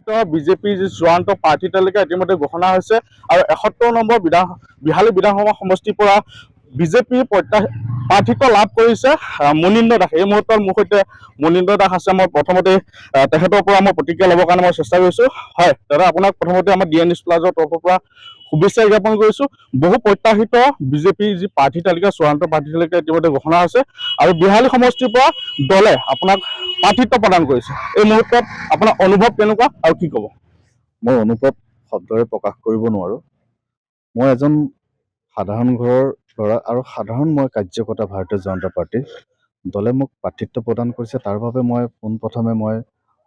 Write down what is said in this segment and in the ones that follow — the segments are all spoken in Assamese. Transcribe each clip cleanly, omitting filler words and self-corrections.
বিজেপিৰ যি চূড়ান্ত প্ৰাৰ্থী তালিকা ইতিমধ্যে ঘোষণা হৈছে আৰু ৭১ নম্বৰ বিহালী বিধানসভা সমষ্টিৰ পৰা বিজেপিৰ প্ৰাৰ্থিত্ব লাভ কৰিছে মনীন্দ্ৰ দাসে। এই মুহূৰ্তত মোৰ সৈতে মনীন্দ্ৰ দাস আছে। মই প্ৰথমতে তেখেতৰ পৰা মই প্ৰতিক্ৰিয়া ল'বৰ কাৰণে মই চেষ্টা কৰিছোঁ। হয় দাদা, আপোনাক প্ৰথমতে আমাৰ DN News Plus তৰফৰ পৰা শুভেচ্ছা জ্ঞাপন কৰিছোঁ। বহু প্ৰত্যাশিত বিজেপিৰ যি প্ৰাৰ্থী তালিকা চূড়ান্ত প্ৰাৰ্থী তালিকা ইতিমধ্যে ঘোষণা হৈছে আৰু বিহালী সমষ্টিৰ পৰা দলে আপোনাক প্ৰাৰ্থিত্ব প্ৰদান কৰিছে। এই মুহূৰ্তত আপোনাৰ অনুভৱ কেনেকুৱা আৰু কি ক'ব? মই অনুভৱ শব্দৰে প্ৰকাশ কৰিব নোৱাৰোঁ। মই এজন সাধাৰণ ঘৰৰ ল'ৰা আৰু সাধাৰণ মই কাৰ্যকৰ্তা ভাৰতীয় জনতা পাৰ্টীৰ। দলে মোক প্ৰাৰ্থিত্ব প্ৰদান কৰিছে, তাৰ বাবে মই পোনপ্ৰথমে মই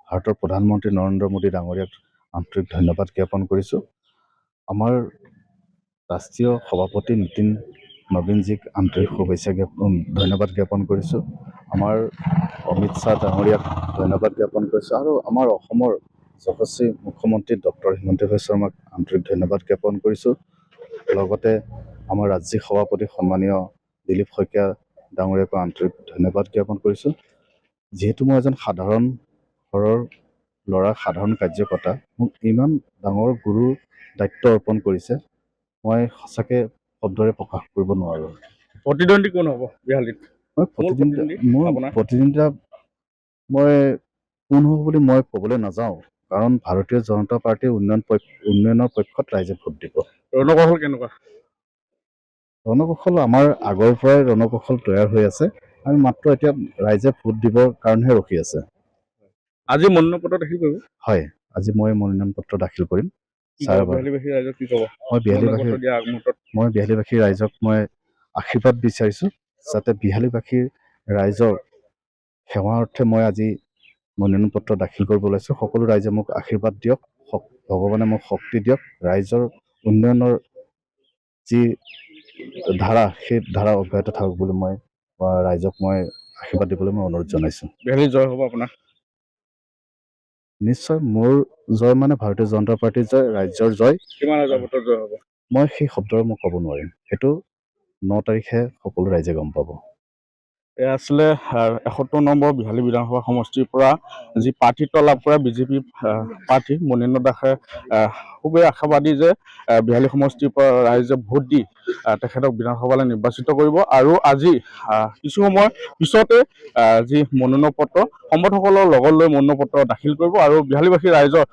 ভাৰতৰ প্ৰধানমন্ত্ৰী নৰেন্দ্ৰ মোদী ডাঙৰীয়াক আন্তৰিক ধন্যবাদ জ্ঞাপন কৰিছোঁ। আমাৰ ৰাষ্ট্ৰীয় সভাপতি নীতিন নবীনজীক আন্তৰিক শুভেচ্ছা ধন্যবাদ জ্ঞাপন কৰিছোঁ। আমাৰ অমিত শ্বাহ ডাঙৰীয়াক ধন্যবাদ জ্ঞাপন কৰিছোঁ আৰু আমাৰ অসমৰ যশস্বী মুখ্যমন্ত্ৰী ডক্টৰ হিমন্ত বিশ্ব শৰ্মাক আন্তৰিক ধন্যবাদ জ্ঞাপন কৰিছোঁ। লগতে আমাৰ ৰাজ্যিক সভাপতি সন্মানীয় দিলীপ শইকীয়া ডাঙৰীয়াকো আন্তৰিক ধন্যবাদ জ্ঞাপন কৰিছোঁ। যিহেতু মই এজন সাধাৰণ ঘৰৰ ল'ৰা, সাধাৰণ কাৰ্যকৰ্তা, মোক ইমান ডাঙৰ গুৰু দায়িত্ব অৰ্পণ কৰিছে, মই সঁচাকৈ শব্দৰে প্ৰকাশ কৰিব নোৱাৰোঁ। প্ৰতিদ্বন্দ্বী কোন হ'ব বিহালীত? মোৰ প্ৰতিদ্বন্দ্বিতা মই কোন হ'ব বুলি মই ক'বলৈ নাযাওঁ, কাৰণ ভাৰতীয় জনতা পাৰ্টীৰ উন্নয়নৰ পক্ষত ৰাইজে ভোট দিব। ৰণকৌশল কেনেকুৱা? ৰণকৌশল আমাৰ আগৰ পৰাই ৰণকৌশল তৈয়াৰ হৈ আছে। আমি মাত্ৰ এতিয়া ৰাইজে ভোট দিবৰ কাৰণেহে ৰখি আছে। আজি মনোনয়ন পত্ৰ দাখিল কৰিব? হয়, আজি মই মনোনয়ন পত্ৰ দাখিল কৰিম। মই বিহালীবাসী ৰাইজক মই আশীৰ্বাদ বিচাৰিছোঁ, যাতে বিহালীবাসীৰ ৰাইজৰ সেৱা অৰ্থে মই আজি মনোনয়ন পত্ৰ দাখিল কৰিব ওলাইছোঁ। সকলো ৰাইজে মোক আশীৰ্বাদ দিয়ক, ভগৱানে মোক শক্তি দিয়ক, ৰাইজৰ উন্নয়নৰ যি ধাৰা সেই ধাৰা অব্যাহত থাকক বুলি মই ৰাইজক মই আশীৰ্বাদ দিবলৈ মই অনুৰোধ জনাইছোঁ। বিহালী জয় হ'ব আপোনাৰ? নিশ্চয়, মোৰ জয় মানে ভাৰতীয় জনতা পাৰ্টীৰ জয়, ৰাজ্যৰ জয়। কিমান হাজাৰ ভোটৰ জয় হ'ব? মই সেই শব্দৰে মই ক'ব নোৱাৰিম, সেইটো 9 তাৰিখে সকলো ৰাইজে গম পাব। এয়া আছিলে ৭১ নম্বৰ বিহালী বিধানসভা সমষ্টিৰ পৰা যি প্ৰাৰ্থিত্ব লাভ কৰে বিজেপি প্ৰাৰ্থী মনীন্দ্ৰ দাসে খুবেই আশাবাদী যে বিহালী সমষ্টিৰ পৰা ৰাইজে ভোট দি তেখেতক বিধানসভালৈ নিৰ্বাচিত কৰিব আৰু আজি কিছু সময় পিছতে যি মনোনয়ন পত্ৰ সম্পাদকসকলৰ লগত লৈ মনোনয়ন পত্ৰ দাখিল কৰিব আৰু বিহালীবাসী ৰাইজৰ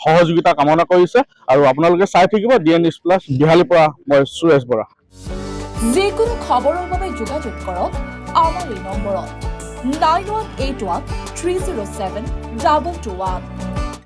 সহযোগিতা কামনা কৰিছে। আৰু আপোনালোকে চাই থাকিব DN News Plus বিহালীৰ পৰা মই সুৰেশ বৰা। যিকোনো খবৰৰ বাবে যোগাযোগ কৰক আমাৰ এই নম্বৰত 9181 307 221।